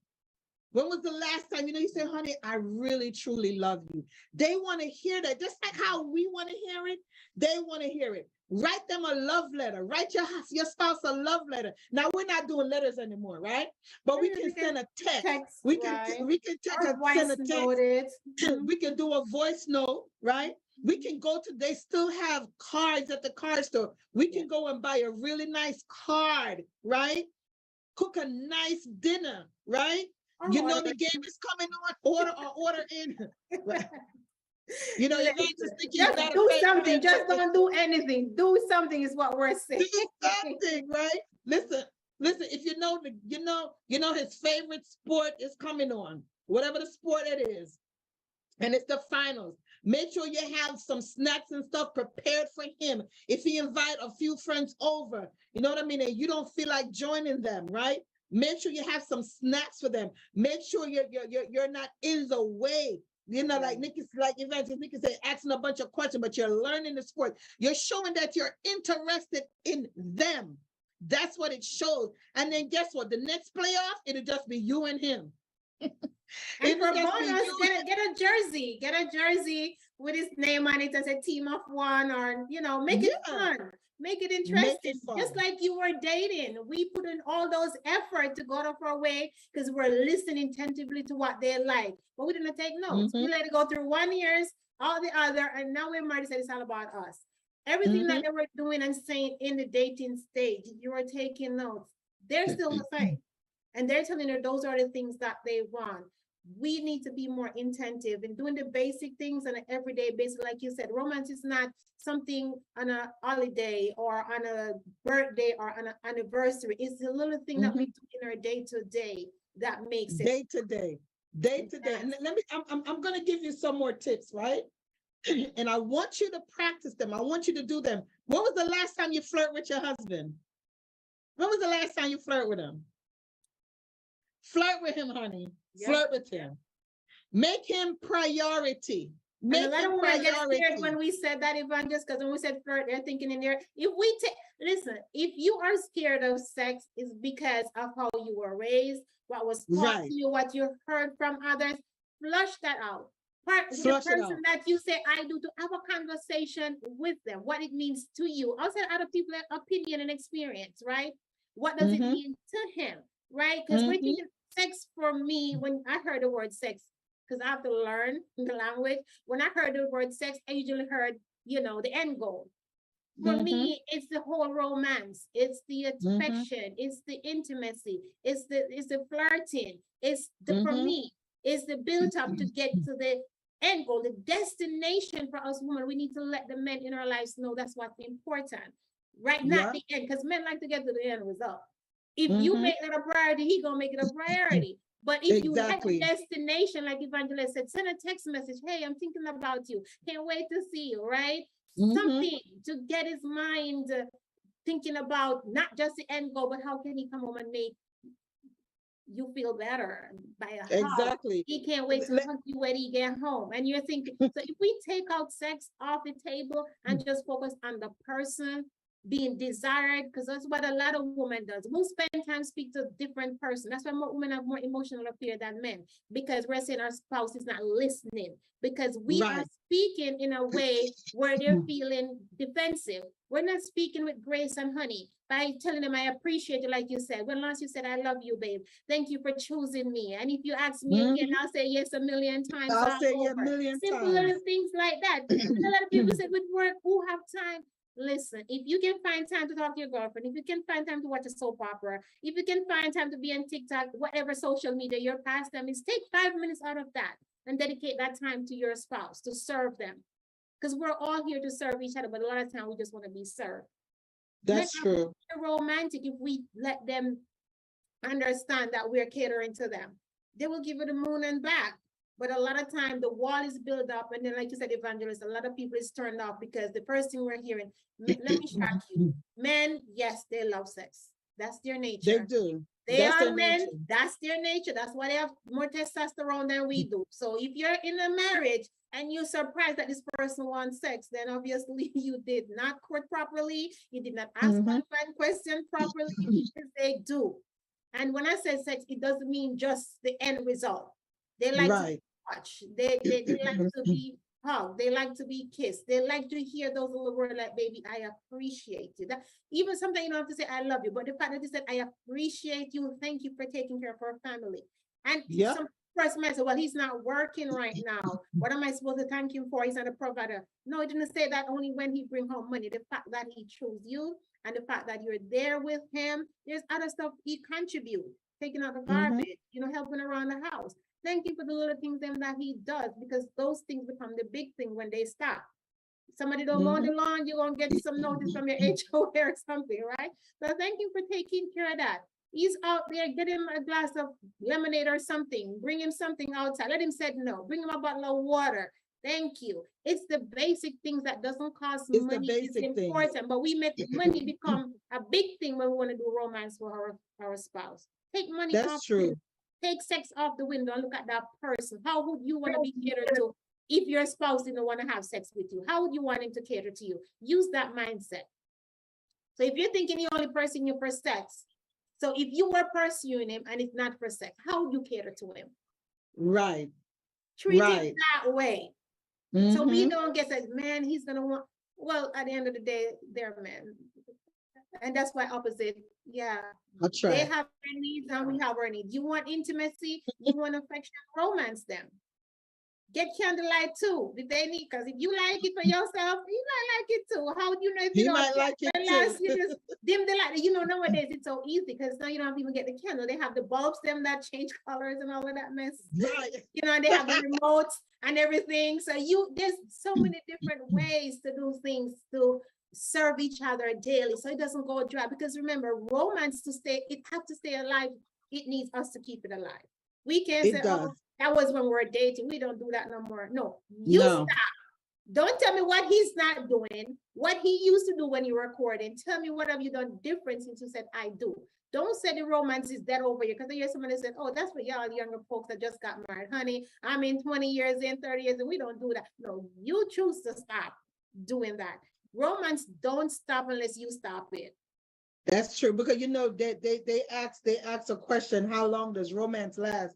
When was the last time, you say, honey, I really, truly love you. They want to hear that. Just like how we want to hear it, they want to hear it. Write them a love letter. Write your spouse a love letter. Now, we're not doing letters anymore, right? But we can send a text. We can send a text. We can do a voice note, right? We can go to, they still have cards at the card store. We can go and buy a really nice card, right? Cook a nice dinner, right? The game is coming on, order in. Right? Just do something. Just don't do anything. Do something is what we're saying. Do something, right? Listen. If you know his favorite sport is coming on, whatever the sport it is, and it's the finals. Make sure you have some snacks and stuff prepared for him. If he invite a few friends over, you know what I mean, and you don't feel like joining them, right? Make sure you have some snacks for them. Make sure you're not in the way. Like Evangelist Nikki said, asking a bunch of questions, but you're learning the sport. You're showing that you're interested in them. That's what it shows. And then guess what? The next playoff, it'll just be you and him. And for bonus, get a jersey. Get a jersey with his name on it as a team of one, or make it fun. Make it interesting. Just like you were dating. We put in all those effort to go out of our way because we're listening attentively to what they like. But we didn't take notes. We let it go through 1 year, all the other, and now we're married, said it's all about us. Everything that they were doing and saying in the dating stage, you were taking notes. They're still the same. And they're telling her those are the things that they want. We need to be more attentive in doing the basic things on an everyday basis. Like you said, romance is not something on a holiday or on a birthday or on an anniversary. It's a little thing that we do in our day-to-day that makes it. Day-to-day. And I'm going to give you some more tips, right? And I want you to practice them. I want you to do them. When was the last time you flirt with your husband? When was the last time you flirt with him? Flirt with him, honey. Yep. Flirt with him. Make him priority. And a lot of women get scared when we said that, Evangelist, because when we said flirt, they're thinking in there, listen, if you are scared of sex, it's because of how you were raised, what was taught to you, what you heard from others. Flush that out. The person that you say I do, to have a conversation with them, what it means to you, outside other people's opinion and experience, right? What does it mean to him, right? Because we're thinking sex for me, when I heard the word sex, because I have to learn the language. When I heard the word sex, I usually heard, the end goal. For me, it's the whole romance. It's the affection. It's the intimacy. It's the flirting. For me, it's the build up to get to the end goal, the destination for us women. We need to let the men in our lives know that's what's important, right? Not the end, because men like to get to the end result. If you make it a priority, he gonna make it a priority. But if you have a destination, like Evangelist said, send a text message. Hey, I'm thinking about you. Can't wait to see you, right? Something to get his mind thinking about not just the end goal, but how can he come home and make you feel better by a hug. He can't wait to hug you when he get home. And you're thinking, so if we take out sex off the table and just focus on the person being desired, because that's what a lot of women does. We'll spend time speak to a different person. That's why more women have more emotional affair than men, because we're saying our spouse is not listening, because we are speaking in a way where they're feeling defensive. We're not speaking with grace and honey by telling them I appreciate you, like you said. When last you said I love you, babe. Thank you for choosing me. And if you ask me again, I'll say yes a million times. I'll say yes a million times. Simple little things like that. A lot of people said with work, who have time? Listen, if you can find time to talk to your girlfriend, if you can find time to watch a soap opera, if you can find time to be on TikTok, whatever social media your pastime is, take 5 minutes out of that and dedicate that time to your spouse, to serve them. Because we're all here to serve each other, but a lot of time we just want to be served. That's true. Romantic, if we let them understand that we're catering to them, they will give you the moon and back. But a lot of time the wall is built up, and then like you said, Evangelist, a lot of people is turned off because the first thing we're hearing, let me shock you. Men, yes, they love sex. That's their nature. They do. They are men, nature. That's their nature. That's why they have more testosterone than we do. So if you're in a marriage and you're surprised that this person wants sex, then obviously you did not court properly. You did not ask one question properly, because they do. And when I say sex, it doesn't mean just the end result. They like to Right. touch. They like to be hugged. They like to be kissed. They like to hear those little words like, baby, I appreciate you. That even sometimes you don't have to say I love you, but the fact that you said I appreciate you, thank you for taking care of our family. And Yep. some person might say, well, he's not working right now. What am I supposed to thank him for? He's not a provider. No, it didn't say that only when he bring home money. The fact that he chose you and the fact that you're there with him, there's other stuff he contribute, taking out the garbage, helping around the house. Thank you for the little things then that he does, because those things become the big thing when they stop. Somebody don't mow the lawn, you're gonna get some notice from your HOA or something, right? So thank you for taking care of that. He's out there, get him a glass of lemonade or something, bring him something outside. Let him say no, bring him a bottle of water. Thank you. It's the basic things that doesn't cost money. It's important, things. But we make money become a big thing when we want to do romance for our spouse. Take money off. That's true. Take sex off the window and look at that person. How would you want to be catered to if your spouse didn't want to have sex with you? How would you want him to cater to you? Use that mindset. So if you're thinking the only person you for sex, so if you were pursuing him and it's not for sex, how would you cater to him? Right. Treat it that way. So we don't get that, man, he's going to want, well, at the end of the day, they're men. And that's why opposite, yeah. They have their needs and we have our needs. You want intimacy, you want affection, romance them. Get candlelight too, if they need, because if you like it for yourself, you might like it too. How would you know if you don't might like it too? You just dim the light. Nowadays it's so easy because now you don't even get the candle. They have the bulbs, them that change colors and all of that mess. Right. They have the remotes and everything. So there's so many different ways to do things to serve each other daily, so it doesn't go dry. Because remember, romance it has to stay alive. It needs us to keep it alive. We can't say, oh, that was when we were dating. We don't do that no more. No, stop. Don't tell me what he's not doing, what he used to do when you were courting. Tell me what have you done different since you said I do. Don't say the romance is dead over you, because I hear somebody said, oh, that's for y'all younger folks that just got married. Honey, I'm in 20 years, in 30 years, and we don't do that. No, you choose to stop doing that. Romance don't stop unless you stop it. That's true, because they ask a question, how long does romance last?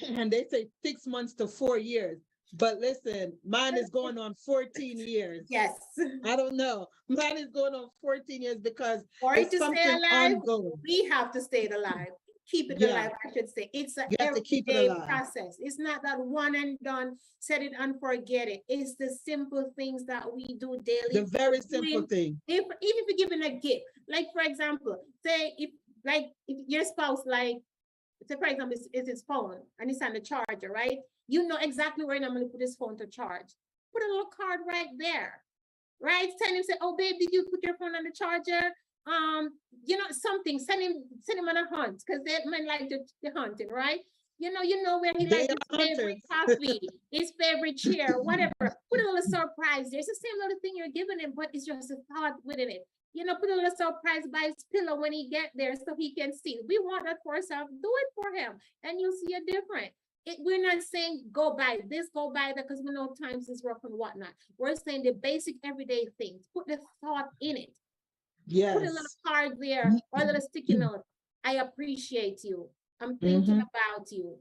And they say 6 months to 4 years. But listen, mine is going on 14 years. Yes. I don't know. Mine is going on 14 years because for it to stay alive, ongoing. We have to stay alive. Keep it alive, I should say. It's an everyday process. It's not that one and done, set it and forget it. It's the simple things that we do daily. The very simple thing. Even if you're giving a gift, like for example, say if your spouse, say for example, it's his phone and it's on the charger, right? You know exactly where I'm going to put his phone to charge. Put a little card right there, right? Tell him, say, oh, babe, did you put your phone on the charger? Something, send him on a hunt, because they men like the hunting, right? You know where he likes his favorite coffee, his favorite chair, whatever. Put a little surprise there. It's the same little thing you're giving him, but it's just a thought within it. Put a little surprise by his pillow when he get there so he can see. We want that for ourselves. Do it for him, and you'll see a difference. We're not saying go buy this, go buy that, because we know times is rough and whatnot. We're saying the basic everyday things. Put the thought in it. Yes. Put a little card there or a little sticky note. I appreciate you. I'm thinking about you.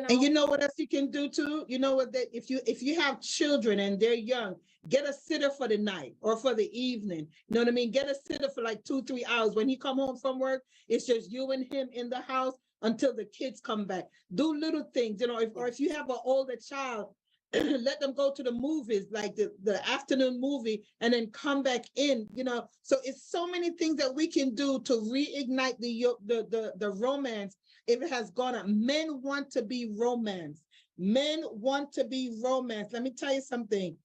And you know what else you can do too? You know what? That if you have children and they're young, get a sitter for the night or for the evening. You know what I mean? Get a sitter for like 2-3 hours. When he come home from work, it's just you and him in the house until the kids come back. Do little things, or if you have an older child, let them go to the movies, like the afternoon movie, and then come back in, So it's so many things that we can do to reignite the romance if it has gone up. Men want to be romance. Men want to be romance. Let me tell you something.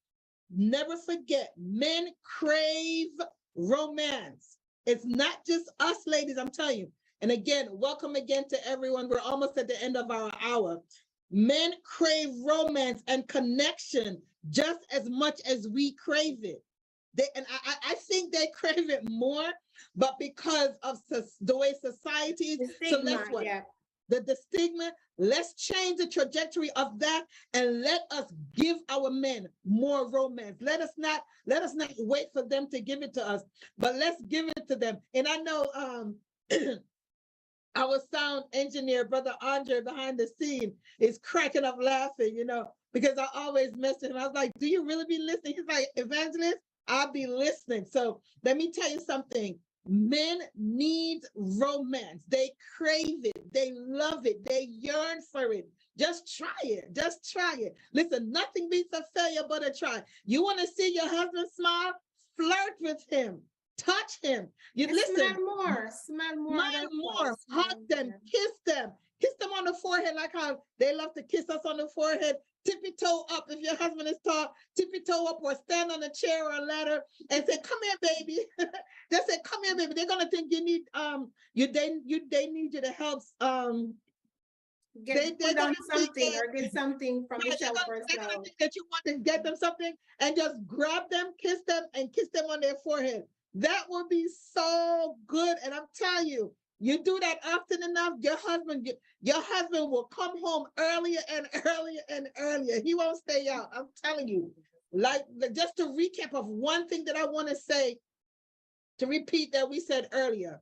Never forget, men crave romance. It's not just us ladies, I'm telling you. And again, welcome again to everyone. We're almost at the end of our hour. Men crave romance and connection just as much as we crave it. I think they crave it more, but because of the way society is. So let's what? Yeah. The stigma, let's change the trajectory of that and let us give our men more romance. Let us not wait for them to give it to us, but let's give it to them. And I know our sound engineer, Brother Andre, behind the scene, is cracking up laughing, because I always mess with him. I was like, do you really be listening? He's like, Evangelist, I'll be listening. So let me tell you something. Men need romance. They crave it. They love it. They yearn for it. Just try it. Just try it. Listen, nothing beats a failure but a try. You want to see your husband smile? Flirt with him. Touch him. You listen. Smile more. Hug them. Kiss them on the forehead, like how they love to kiss us on the forehead. Tippy toe up. If your husband is tall, tippy toe up, or stand on a chair or a ladder and say, "Come here, baby." Just say, "Come here, baby." They're gonna think you need they need you to help get something or get something from the shelf or they're gonna think that you want to get them something, and just grab them, kiss them, and kiss them on their forehead. That will be so good. And I'm telling you, you do that often enough, your husband will come home earlier and earlier and earlier. He won't stay out. I'm telling you. Like, just to recap of one thing that I want to say, to repeat that we said earlier.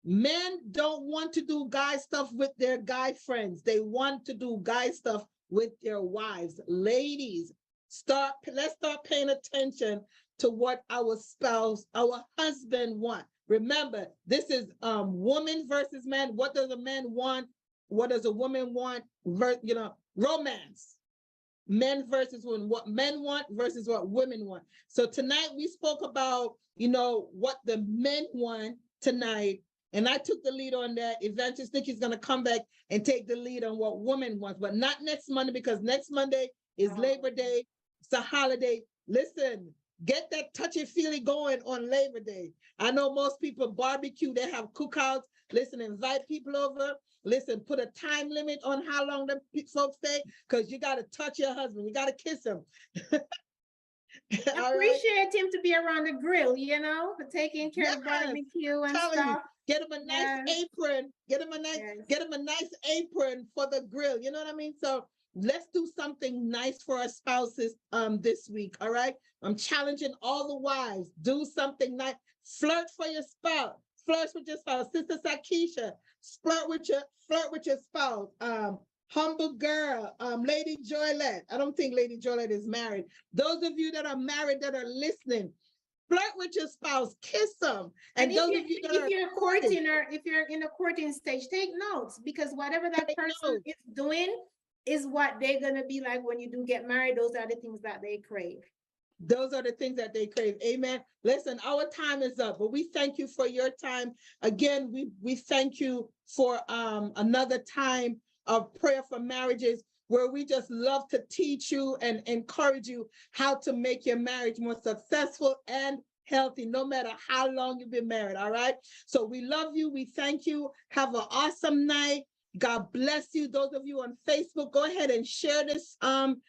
Men don't want to do guy stuff with their guy friends. They want to do guy stuff with their wives. Ladies, let's start paying attention to what our spouse, our husband want. Remember, this is woman versus man. What does a man want? What does a woman want? Romance. Men versus women. What men want versus what women want. So tonight we spoke about, what the men want tonight. And I took the lead on that. Evangelist Nikki's going to come back and take the lead on what women want, but not next Monday, because next Monday is Labor Day. It's a holiday. Listen, get that touchy-feely going on Labor Day. I know most people barbecue, they have cookouts. Listen, invite people over. Listen, put a time limit on how long the folks stay, because you got to touch your husband. You got to kiss him. Appreciate him to be around the grill, for taking care of barbecue and stuff. Get him a nice apron. Get him a nice apron for the grill. You know what I mean? So let's do something nice for our spouses this week. All right. I'm challenging all the wives. Do something nice. Flirt for your spouse. Flirt with your spouse. Sister Sakisha, flirt with your spouse. Humble girl, Lady Joylette. I don't think Lady Joylette is married. Those of you that are married that are listening, flirt with your spouse, kiss them. And those of you that if you're courting, or if you're in a courting stage, take notes, because whatever that person is doing is what they're gonna be like when you do get married. Those are the things that they crave. Those are the things that they crave. Amen. Listen, our time is up, but we thank you for your time. Again, we thank you for another time of prayer for marriages, where we just love to teach you and encourage you how to make your marriage more successful and healthy, no matter how long you've been married. All right. So we love you. We thank you. Have an awesome night. God bless you. Those of you on Facebook, go ahead and share this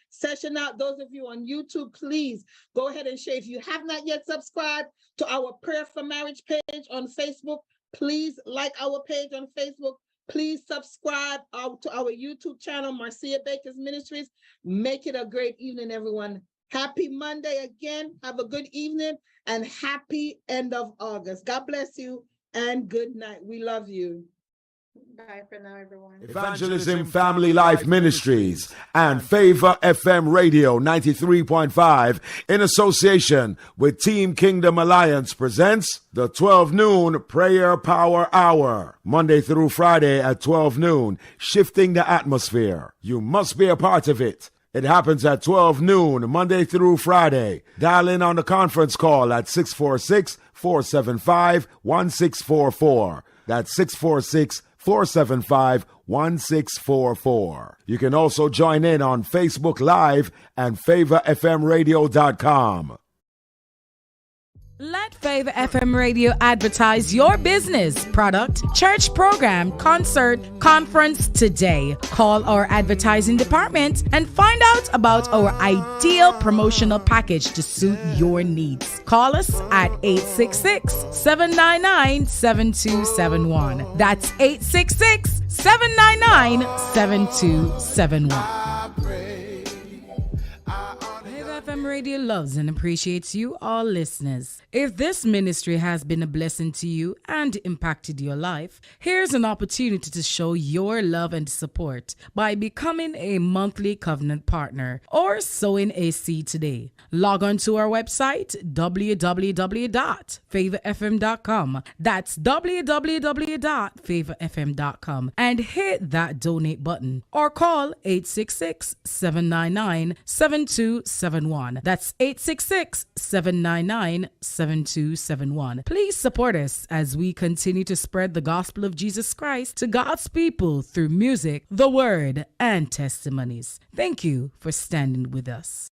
session out. Those of you on YouTube, please go ahead and share. If you have not yet subscribed to our Prayer for Marriage page on Facebook, please like our page on Facebook. Please subscribe to our YouTube channel, Marcia Baker's Ministries. Make it a great evening, everyone. Happy Monday again. Have a good evening and happy end of August. God bless you and good night. We love you. Bye for now, everyone. Evangelism Family Life Ministries and Favor FM Radio 93.5 in association with Team Kingdom Alliance presents the 12 noon Prayer Power Hour, Monday through Friday at 12 noon, shifting the atmosphere. You must be a part of it. It happens at 12 noon, Monday through Friday. Dial in on the conference call at 646-475-1644. That's 646-475-1644. You can also join in on Facebook Live and FavorFMRadio.com. Let Favor FM Radio advertise your business, product, church program, concert, conference today. Call our advertising department and find out about our ideal promotional package to suit your needs. Call us at 866-799-7271. That's 866-799-7271. FM Radio loves and appreciates you, all listeners. If this ministry has been a blessing to you and impacted your life, here's an opportunity to show your love and support by becoming a monthly covenant partner or sowing a seed today. Log on to our website, www.favorfm.com. That's www.favorfm.com, and hit that donate button or call 866-799-7271. That's 866-799-7271. Please support us as we continue to spread the gospel of Jesus Christ to God's people through music, the word, and testimonies. Thank you for standing with us.